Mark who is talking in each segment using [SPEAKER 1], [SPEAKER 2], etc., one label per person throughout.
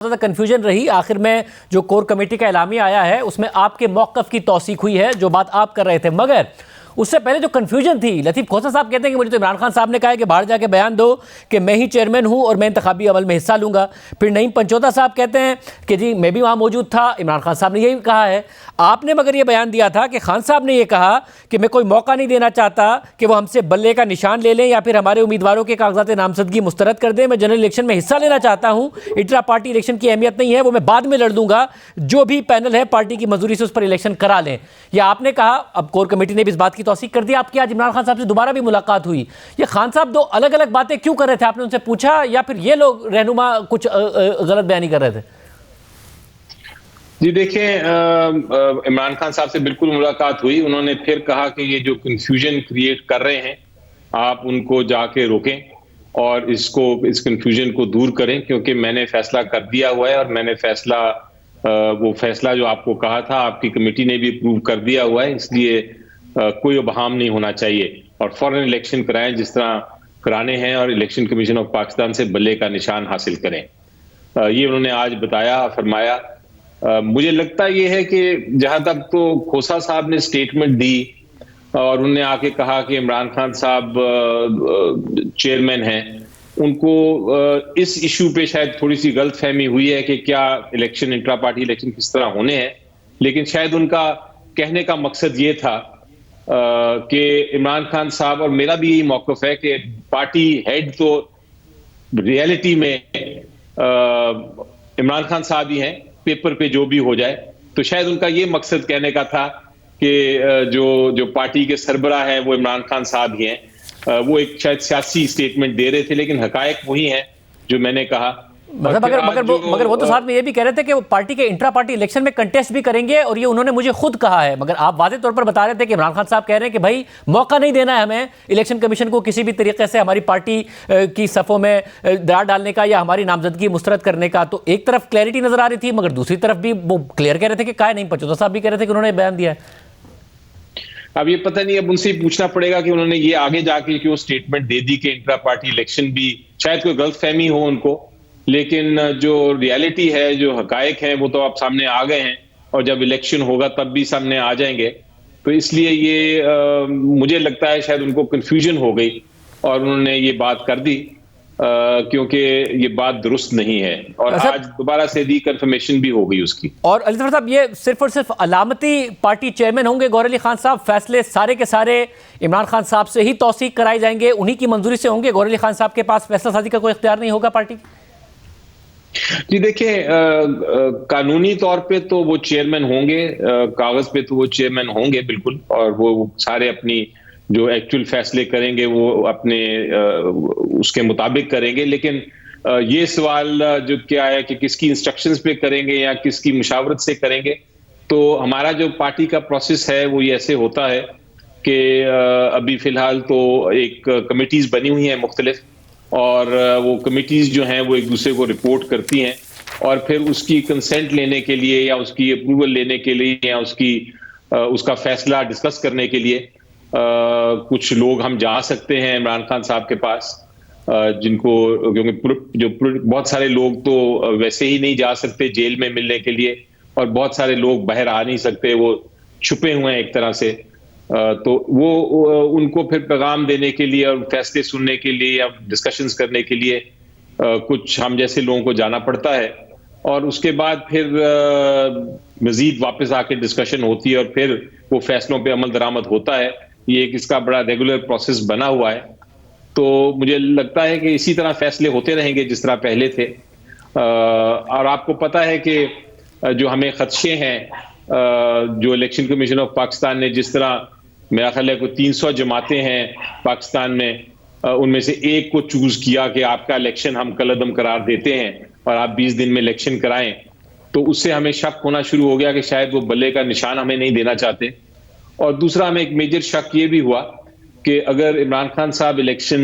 [SPEAKER 1] ज़्यादा कन्फ्यूजन रही। आखिर में जो कोर कमेटी का एलामिया आया है उसमें आपके मौक़िफ़ की तौसीक हुई है, जो बात आप कर रहे थे। मगर उससे पहले जो कन्फ्यूजन थी, लतीफ़ खोसा साहब कहते हैं कि मुझे तो इमरान खान साहब ने कहा है कि बाहर जाके बयान दो कि मैं ही चेयरमैन हूं और मैं इंतखाबी अमल में हिस्सा लूंगा। फिर नईम पंचोता साहब कहते हैं कि जी मैं भी वहां मौजूद था, इमरान खान साहब ने यही कहा है। आपने मगर ये बयान दिया था कि खान साहब ने यह कहा कि मैं कोई मौका नहीं देना चाहता कि वो हमसे बल्ले का निशान ले लें या फिर हमारे उम्मीदवारों के कागजात नामजदगी मुस्तरद कर दें। मैं जनरल इलेक्शन में हिस्सा लेना चाहता हूँ, इंट्रा पार्टी इलेक्शन की अहमियत नहीं है, वो मैं बाद में लड़ दूंगा, जो भी पैनल है पार्टी की मंजूरी से उस पर इलेक्शन करा लें। यह आपने कहा। अब कोर कमेटी ने भी इस बात की तौसीक कर दी। आपकी आज इमरान खान साहब से दोबारा भी मुलाकात हुई। ये खान साहब दो अलग अलग बातें क्यों कर रहे थे? आपने उनसे पूछा या फिर ये लोग रहनुमा कुछ गलत बयानी कर रहे थे?
[SPEAKER 2] जी देखिए, इमरान खान साहब से बिल्कुल मुलाकात हुई। उन्होंने फिर कहा कि ये जो कंफ्यूजन क्रिएट कर रहे हैं आप उनको जाके रोकें और इस कंफ्यूजन को दूर करें, क्योंकि मैंने फैसला कर दिया हुआ है और मैंने वो फैसला जो आपको कहा था आपकी कमेटी ने भी अप्रूव कर दिया हुआ है, इसलिए कोई अबहम नहीं होना चाहिए और फौरन इलेक्शन कराएं जिस तरह कराने हैं और इलेक्शन कमीशन ऑफ पाकिस्तान से बल्ले का निशान हासिल करें। ये उन्होंने आज बताया, फरमाया। मुझे लगता ये है कि जहां तक तो खोसा साहब ने स्टेटमेंट दी और उन्होंने आके कहा कि इमरान खान साहब चेयरमैन हैं, उनको इस इशू पे शायद थोड़ी सी गलतफहमी हुई है कि क्या इलेक्शन, इंट्रा पार्टी इलेक्शन किस तरह होने हैं। लेकिन शायद उनका कहने का मकसद ये था कि इमरान खान साहब, और मेरा भी यही मौक़िफ़ है कि पार्टी हेड तो रियलिटी में इमरान खान साहब ही हैं, पेपर पे जो भी हो जाए। तो शायद उनका ये मकसद कहने का था कि जो पार्टी के सरबराह हैं वो इमरान खान साहब ही हैं। वो एक शायद सियासी स्टेटमेंट दे रहे थे, लेकिन हकायक वही हैं जो मैंने कहा।
[SPEAKER 1] मतलब मगर वो तो साथ में ये भी कह रहे थे कि वो पार्टी के इंट्रा पार्टी इलेक्शन में कंटेस्ट भी करेंगे और ये उन्होंने मुझे खुद कहा है। मगर आप वाज़ेह तौर पर बता रहे थे कि इमरान खान साहब कह रहे हैं कि भाई मौका नहीं देना है हमें इलेक्शन कमीशन को किसी भी तरीके से हमारी पार्टी की सफ़ों में दरार डालने का या हमारी नामजदगी मुस्तरद करने का। तो एक तरफ क्लैरिटी नजर आ रही थी, मगर दूसरी तरफ भी वो क्लियर कह रहे थे कि क्या नहीं। पंचोता साहब भी कह रहे थे कि उन्होंने बयान दिया है।
[SPEAKER 2] अब ये पता नहीं, अब उनसे पूछना पड़ेगा कि उन्होंने ये आगे जाके क्यों स्टेटमेंट दे दी कि इंट्रा पार्टी इलेक्शन भी, शायद कोई गलतफहमी हो उनको। लेकिन जो रियलिटी है, जो हकायक है, वो तो आप सामने आ गए हैं और जब इलेक्शन होगा तब भी सामने आ जाएंगे। तो इसलिए ये मुझे लगता है शायद उनको कंफ्यूजन हो गई और उन्होंने ये बात कर दी, क्योंकि ये बात दुरुस्त नहीं है और आज दोबारा से रिकन्फर्मेशन भी हो गई उसकी।
[SPEAKER 1] और अली साहब, ये सिर्फ और सिर्फ अलामती पार्टी चेयरमैन होंगे गौहर अली खान साहब? फैसले सारे के सारे इमरान खान साहब से ही तौसीक कराए जाएंगे, उन्हीं की मंजूरी से होंगे? गौहर अली खान साहब के पास फैसला साजी का कोई इख्तियार नहीं होगा पार्टी?
[SPEAKER 2] जी देखिए, कानूनी तौर पे तो वो चेयरमैन होंगे, कागज पे तो वो चेयरमैन होंगे बिल्कुल, और वो सारे अपनी जो एक्चुअल फैसले करेंगे वो अपने उसके मुताबिक करेंगे। लेकिन ये सवाल जो क्या है कि किसकी इंस्ट्रक्शंस पे करेंगे या किसकी मुशावरत से करेंगे, तो हमारा जो पार्टी का प्रोसेस है वो ये ऐसे होता है कि अभी फिलहाल तो एक कमिटीज बनी हुई हैं मुख्तलिफ, और वो कमिटीज जो हैं वो एक दूसरे को रिपोर्ट करती हैं और फिर उसकी कंसेंट लेने के लिए या उसकी अप्रूवल लेने के लिए या उसका फैसला डिस्कस करने के लिए कुछ लोग हम जा सकते हैं इमरान खान साहब के पास, जिनको, क्योंकि बहुत सारे लोग तो वैसे ही नहीं जा सकते जेल में मिलने के लिए और बहुत सारे लोग बाहर आ नहीं सकते, वो छुपे हुए हैं एक तरह से। तो वो उनको फिर पैगाम देने के लिए और फैसले सुनने के लिए या डिस्कशंस करने के लिए कुछ हम जैसे लोगों को जाना पड़ता है और उसके बाद फिर मजीद वापस आके डिस्कशन होती है और फिर वो फैसलों पे अमल दरामद होता है। ये एक इसका बड़ा रेगुलर प्रोसेस बना हुआ है। तो मुझे लगता है कि इसी तरह फैसले होते रहेंगे जिस तरह पहले थे। और आपको पता है कि जो हमें खदशे हैं, जो इलेक्शन कमीशन ऑफ पाकिस्तान ने जिस तरह, मेरा ख्याल है कोई 300 जमातें हैं पाकिस्तान में, उनमें से एक को चूज किया कि आपका इलेक्शन हम कलअदम करार देते हैं और आप 20 दिन में इलेक्शन कराएं, तो उससे हमें शक होना शुरू हो गया कि शायद वो बल्ले का निशान हमें नहीं देना चाहते। और दूसरा हमें एक मेजर शक ये भी हुआ कि अगर इमरान खान साहब इलेक्शन,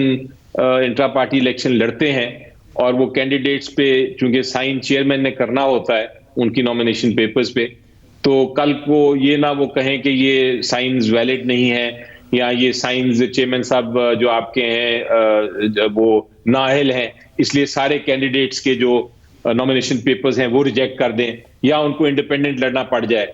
[SPEAKER 2] इंट्रा पार्टी इलेक्शन लड़ते हैं और वो कैंडिडेट्स पे, चूंकि साइन चेयरमैन ने करना होता है उनकी नॉमिनेशन पेपर्स पे, तो कल को ये ना वो कहें कि ये साइंस वैलिड नहीं है या ये साइंस चेयरमैन साहब जो आपके हैं वो नाअहल हैं, इसलिए सारे कैंडिडेट्स के जो नॉमिनेशन पेपर्स हैं वो रिजेक्ट कर दें, या उनको इंडिपेंडेंट लड़ना पड़ जाए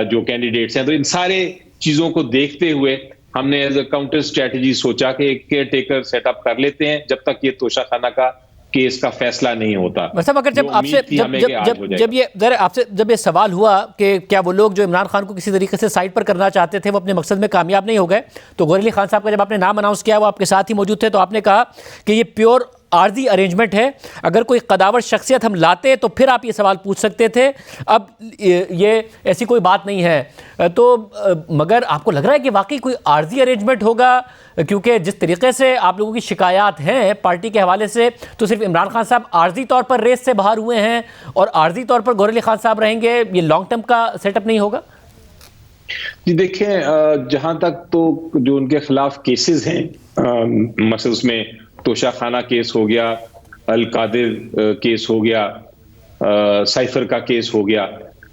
[SPEAKER 2] जो कैंडिडेट्स हैं। तो इन सारे चीजों को देखते हुए हमने एज अ काउंटर स्ट्रेटजी सोचा कि एक केयर टेकर सेटअप कर लेते हैं जब तक ये तोशाखाना का केस का फैसला नहीं होता।
[SPEAKER 1] मतलब अगर जब आपसे जब ये सवाल हुआ कि क्या वो लोग जो इमरान खान को किसी तरीके से साइड पर करना चाहते थे वो अपने मकसद में कामयाब नहीं हो गए, तो गौहर अली खान साहब का जब आपने नाम अनाउंस किया वो आपके साथ ही मौजूद थे, तो आपने कहा कि ये प्योर आर्जी अरेंजमेंट है, अगर कोई कदावर शख्सियत हम लाते तो फिर आप ये सवाल पूछ सकते थे, अब ये ऐसी कोई बात नहीं है। तो मगर आपको लग रहा है कि वाकई कोई आर्जी अरेंजमेंट होगा? क्योंकि जिस तरीके से आप लोगों की शिकायत हैं पार्टी के हवाले से, तो सिर्फ इमरान खान साहब आर्जी तौर पर रेस से बाहर हुए हैं और आर्जी तौर पर गौहर अली खान साहब रहेंगे, ये लॉन्ग टर्म का सेटअप नहीं होगा?
[SPEAKER 2] जी देखिए, जहां तक तो जो उनके खिलाफ केसेस हैं, मसलन उसमें तोशाखाना केस हो गया, अल कादिर केस हो गया, साइफर का केस हो गया,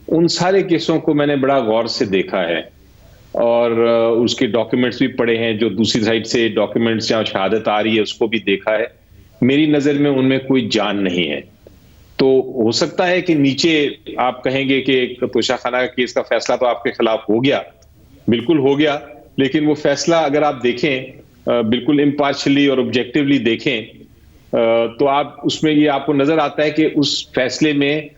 [SPEAKER 2] उन सारे केसों को मैंने बड़ा गौर से देखा है और उसके डॉक्यूमेंट्स भी पढ़े हैं। जो दूसरी साइड से डॉक्यूमेंट्स या शहादत आ रही है उसको भी देखा है। मेरी नजर में उनमें कोई जान नहीं है। तो हो सकता है कि नीचे आप कहेंगे कि तोशाखाना का केस का फैसला तो आपके खिलाफ हो गया, बिल्कुल हो गया, लेकिन वो फैसला अगर आप देखें बिल्कुल इम्पार्शली और ऑब्जेक्टिवली देखें तो आप उसमें ये आपको नजर आता है कि उस फैसले में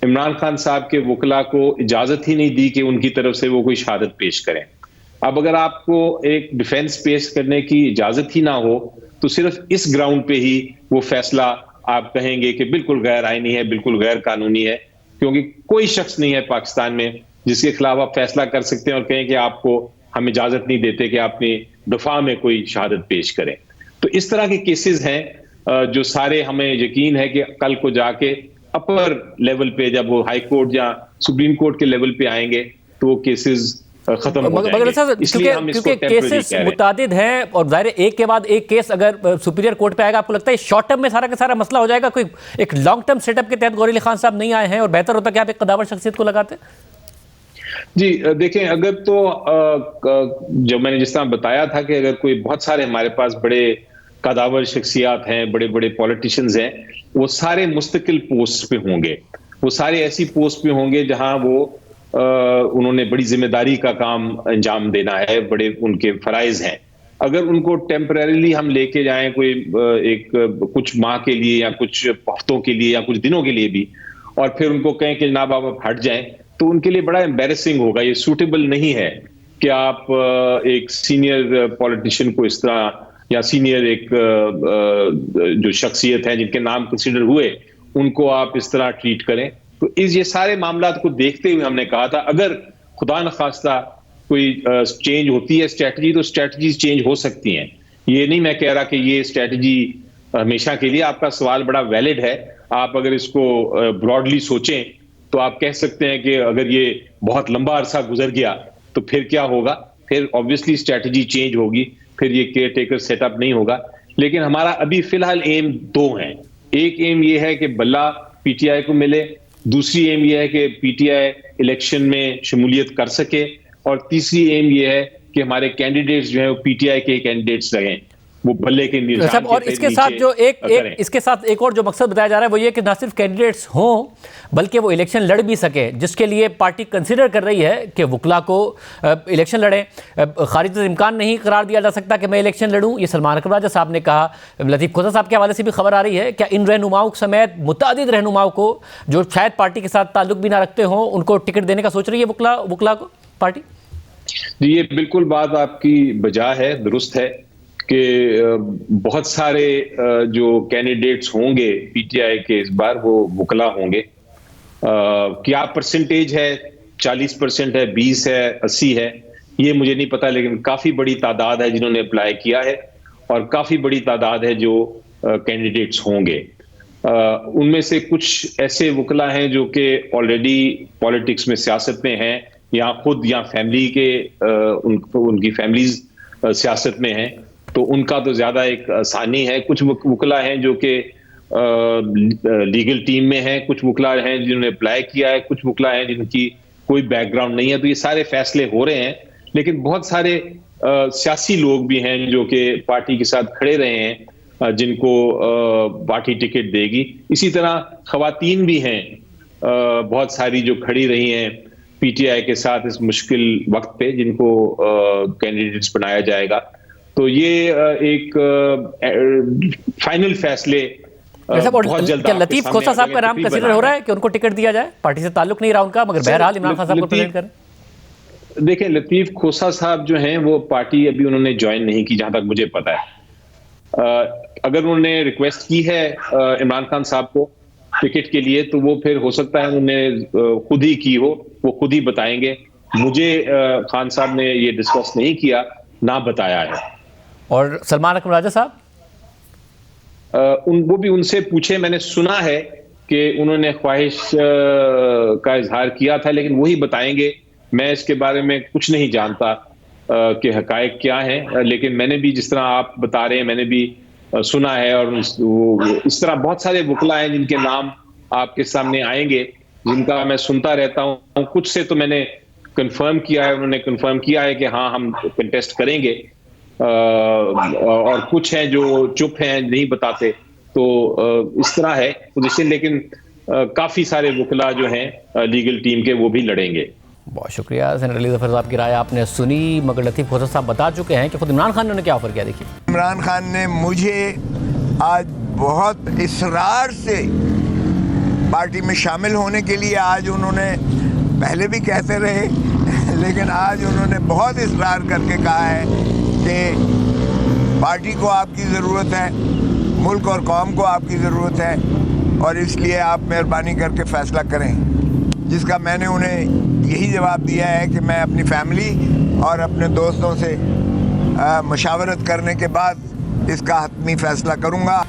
[SPEAKER 2] इमरान खान साहब के वकला को इजाजत ही नहीं दी कि उनकी तरफ से वो कोई शहादत पेश करें। अब अगर आपको एक डिफेंस पेश करने की इजाजत ही ना हो तो सिर्फ इस ग्राउंड पे ही वो फैसला आप कहेंगे कि बिल्कुल गैर आईनी है, बिल्कुल गैर कानूनी है, क्योंकि कोई शख्स नहीं है पाकिस्तान में जिसके खिलाफ आप फैसला कर सकते हैं और कहें कि आपको हम इजाजत नहीं देते कि अपनी दफा में कोई शहादत पेश करें। तो इस तरह के केसेस हैं जो सारे हमें यकीन है कि कल को जाके अपर लेवल पे जब वो हाई कोर्ट या सुप्रीम कोर्ट के लेवल पे आएंगे तो वो केसेस खत्म हो जाएंगे। इसलिए हम इसको
[SPEAKER 1] केसेस मुतादिद हैं और जाहिर एक के बाद एक केस अगर सुपीरियर कोर्ट पे आएगा, आपको लगता है शॉर्ट टर्म में सारा का सारा मसला हो जाएगा? कोई एक लॉन्ग टर्म सेटअप के तहत गौहर अली खान साहब नहीं आए हैं और बेहतर होता कि आप एक कदावर शख्सियत को लगाते?
[SPEAKER 2] जी देखें, अगर तो जो मैंने जिस तरह बताया था कि अगर कोई बहुत सारे हमारे पास बड़े कदावर शख्सियात हैं, बड़े बड़े पॉलिटिशियंस हैं, वो सारे मुस्तकिल पोस्ट पे होंगे, वो सारे ऐसी पोस्ट पे होंगे जहां वो उन्होंने बड़ी जिम्मेदारी का काम अंजाम देना है, बड़े उनके फराइज हैं। अगर उनको टेम्परेरीली हम लेके जाएं कोई एक कुछ माह के लिए या कुछ हफ्तों के लिए या कुछ दिनों के लिए भी, और फिर उनको कहें कि जनाब आप हट जाएं, तो उनके लिए बड़ा एम्बैरेसिंग होगा। ये सूटेबल नहीं है कि आप एक सीनियर पॉलिटिशियन को इस तरह, या सीनियर एक जो शख्सियत है जिनके नाम कंसिडर हुए, उनको आप इस तरह ट्रीट करें। तो ये सारे मामला को देखते हुए हमने कहा था अगर खुदा न खास्ता कोई चेंज होती है स्ट्रेटजी, तो स्ट्रेटजीज चेंज हो सकती हैं। ये नहीं मैं कह रहा कि ये स्ट्रेटजी हमेशा के लिए। आपका सवाल बड़ा वैलिड है। आप अगर इसको ब्रॉडली सोचें तो आप कह सकते हैं कि अगर ये बहुत लंबा अरसा गुजर गया तो फिर क्या होगा, फिर ऑब्वियसली स्ट्रेटजी चेंज होगी, फिर ये केयर टेकर सेटअप नहीं होगा। लेकिन हमारा अभी फिलहाल एम दो हैं। एक एम ये है कि बल्ला पीटीआई को मिले, दूसरी एम ये है कि पीटीआई इलेक्शन में शमूलियत कर सके, और तीसरी एम ये है कि हमारे कैंडिडेट्स जो है वो पीटीआई के कैंडिडेट्स रहें, वो बल्ले के निशान
[SPEAKER 1] और इसके साथ जो इसके साथ एक और जो मकसद बताया जा रहा है वो ये कि ना सिर्फ कैंडिडेट्स हों बल्कि वो इलेक्शन लड़ भी सके, जिसके लिए पार्टी कंसिडर कर रही है कि वकला को इलेक्शन लड़ें। खारिज इम्कान नहीं करार दिया जा सकता कि मैं इलेक्शन लड़ूं, ये सलमान अकबर राजा साहब ने कहा। लतीफ़ खोसा साहब के हवाले से भी खबर आ रही है, क्या इन रहनुमाओं समेत मुतादिद रहनुमाओं को जो शायद पार्टी के साथ ताल्लुक भी ना रखते हों उनको टिकट देने का सोच रही है वकला को पार्टी?
[SPEAKER 2] जी ये बिल्कुल बात आपकी बजा है, दुरुस्त है कि बहुत सारे जो कैंडिडेट्स होंगे पीटीआई के इस बार वो वकला होंगे। क्या परसेंटेज है, 40% है, 20 है, 80 है, ये मुझे नहीं पता, लेकिन काफी बड़ी तादाद है जिन्होंने अप्लाई किया है और काफी बड़ी तादाद है जो कैंडिडेट्स होंगे। उनमें से कुछ ऐसे वकला हैं जो कि ऑलरेडी पॉलिटिक्स में, सियासत में हैं, या खुद या फैमिली के उनकी फैमिलीज सियासत में हैं, तो उनका तो ज्यादा एक आसानी है। कुछ वकला हैं जो कि लीगल टीम में हैं, कुछ वकला हैं जिन्होंने अप्लाई किया है, कुछ वकला हैं जिनकी कोई बैकग्राउंड नहीं है। तो ये सारे फैसले हो रहे हैं, लेकिन बहुत सारे सियासी लोग भी हैं जो कि पार्टी के साथ खड़े रहे हैं जिनको पार्टी टिकट देगी। इसी तरह खवातीन भी हैं बहुत सारी जो खड़ी रही हैं पीटीआई के साथ इस मुश्किल वक्त पे, जिनको कैंडिडेट्स बनाया जाएगा। तो ये एक फाइनल फैसले बहुत जल्द।
[SPEAKER 1] क्या लतीफ खोसा साहब का नाम कंसीडर हो रहा है कि उनको टिकट दिया जाए? पार्टी से ताल्लुक नहीं रहा उनका, मगर बहरहाल इमरान खान साहब को प्रेजेंट करें।
[SPEAKER 2] देखिए, लतीफ खोसा साहब जो हैं वो पार्टी अभी उन्होंने ज्वाइन नहीं की, जहां तक मुझे पता है। अगर उन्होंने रिक्वेस्ट की है इमरान खान साहब को टिकट के लिए, तो वो फिर हो सकता है उन्होंने खुद ही की हो, वो खुद ही बताएंगे। मुझे खान साहब ने ये डिस्कस नहीं किया, ना बताया है।
[SPEAKER 1] और सलमान अकरम राजा साहब,
[SPEAKER 2] वो भी उनसे पूछे, मैंने सुना है कि उन्होंने ख्वाहिश का इजहार किया था, लेकिन वही बताएंगे। मैं इसके बारे में कुछ नहीं जानता कि हकायक क्या है, लेकिन मैंने भी, जिस तरह आप बता रहे हैं, मैंने भी सुना है। और इस तरह बहुत सारे वकला हैं जिनके नाम आपके सामने आएंगे, जिनका मैं सुनता रहता हूं। कुछ से तो मैंने कंफर्म किया है, उन्होंने कंफर्म किया है कि हाँ हम कंटेस्ट करेंगे, और कुछ हैं जो चुप हैं, नहीं बताते। तो इस तरह है पोजीशन, लेकिन काफी सारे वकला जो हैं लीगल टीम के, वो भी लड़ेंगे।
[SPEAKER 1] बहुत शुक्रिया सेनेटर अली ज़फ़र साहब की राय आपने सुनी, मगर लतीफ खोसा साहब बता चुके हैं कि खुद इमरान खान ने क्या ऑफर किया। देखिए,
[SPEAKER 3] इमरान खान ने मुझे आज बहुत इसरार से पार्टी में शामिल होने के लिए, आज उन्होंने पहले भी कहते रहे लेकिन आज उन्होंने बहुत इसरार करके कहा है कि पार्टी को आपकी ज़रूरत है, मुल्क और कौम को आपकी ज़रूरत है, और इसलिए आप मेहरबानी करके फ़ैसला करें। जिसका मैंने उन्हें यही जवाब दिया है कि मैं अपनी फैमिली और अपने दोस्तों से मशावरत करने के बाद इसका हतमी फ़ैसला करूँगा।